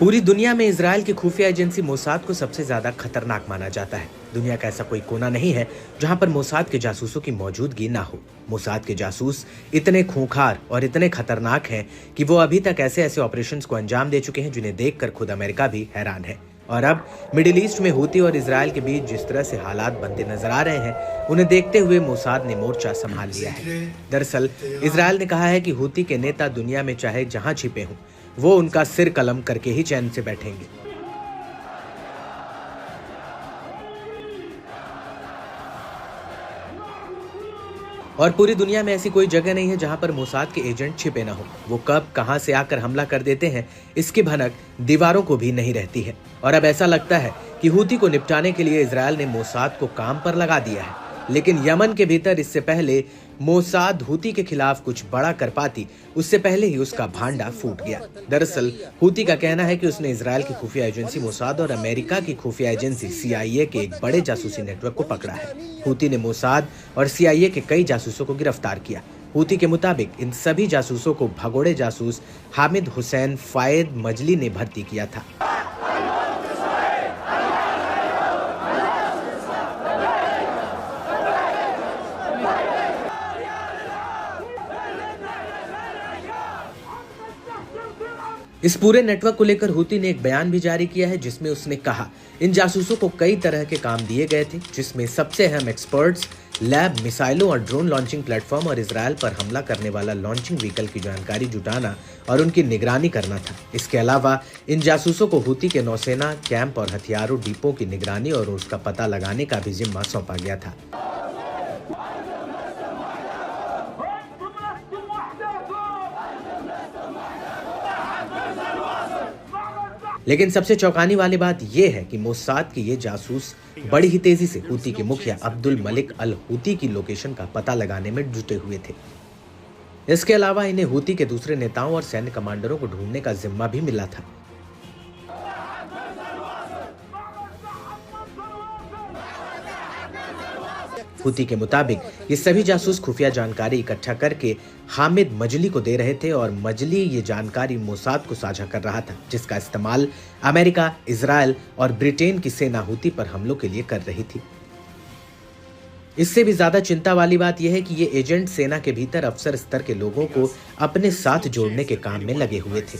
पूरी दुनिया में इजरायल की खुफिया एजेंसी मोसाद को सबसे ज्यादा खतरनाक माना जाता है। दुनिया का ऐसा कोई कोना नहीं है जहां पर मोसाद के जासूसों की मौजूदगी ना हो। मोसाद के जासूस इतने खूंखार और इतने खतरनाक हैं कि वो अभी तक ऐसे ऐसे ऑपरेशंस को अंजाम दे चुके हैं जिन्हें देखकर खुद अमेरिका भी हैरान है। और अब मिडिल ईस्ट में हूती और इजरायल के बीच जिस तरह से हालात बनते नजर आ रहे हैं, उन्हें देखते हुए मोसाद ने मोर्चा संभाल लिया है। दरअसल इजरायल ने कहा है कि हूती के नेता दुनिया में चाहे जहां छिपे हों, वो उनका सिर कलम करके ही चैन से बैठेंगे। और पूरी दुनिया में ऐसी कोई जगह नहीं है जहां पर मोसाद के एजेंट छिपे ना हो। वो कब कहां से आकर हमला कर देते हैं, इसकी भनक दीवारों को भी नहीं रहती है। और अब ऐसा लगता है कि हूती को निपटाने के लिए इजरायल ने मोसाद को काम पर लगा दिया है। लेकिन यमन के भीतर इससे पहले मोसाद हूती के खिलाफ कुछ बड़ा कर पाती, उससे पहले ही उसका भांडा फूट गया। दरअसल हूती का कहना है कि उसने इजरायल की खुफिया एजेंसी मोसाद और अमेरिका की खुफिया एजेंसी CIA के एक बड़े जासूसी नेटवर्क को पकड़ा है। हूती ने मोसाद और CIA के कई जासूसों को गिरफ्तार किया। हूती के मुताबिक इन सभी जासूसों को भगोड़े जासूस हामिद हुसैन फायद मजली ने भर्ती किया था। इस पूरे नेटवर्क को लेकर हूती ने एक बयान भी जारी किया है, जिसमें उसने कहा इन जासूसों को कई तरह के काम दिए गए थे, जिसमें सबसे अहम एक्सपर्ट्स, लैब, मिसाइलों और ड्रोन लॉन्चिंग प्लेटफॉर्म और इजरायल पर हमला करने वाला लॉन्चिंग व्हीकल की जानकारी जुटाना और उनकी निगरानी करना था। इसके अलावा इन जासूसों को हूती के नौसेना कैंप और हथियारों डिपो की निगरानी और उसका पता लगाने का भी जिम्मा सौंपा गया था। लेकिन सबसे चौंकाने वाली बात यह है कि मोसाद के ये जासूस बड़ी ही तेजी से हूती के मुखिया अब्दुल मलिक अल हूती की लोकेशन का पता लगाने में जुटे हुए थे। इसके अलावा इन्हें हूती के दूसरे नेताओं और सैन्य कमांडरों को ढूंढने का जिम्मा भी मिला था। हूती के मुताबिक ये सभी जासूस खुफिया जानकारी इकट्ठा करके हामिद मजली को दे रहे थे और मजली ये जानकारी मोसाद को साझा कर रहा था, जिसका इस्तेमाल अमेरिका, इजरायल और ब्रिटेन की सेना हूती पर हमलों के लिए कर रही थी। इससे भी ज्यादा चिंता वाली बात यह है कि ये एजेंट सेना के भीतर अफसर स्तर के लोगों को अपने साथ जोड़ने के काम में लगे हुए थे।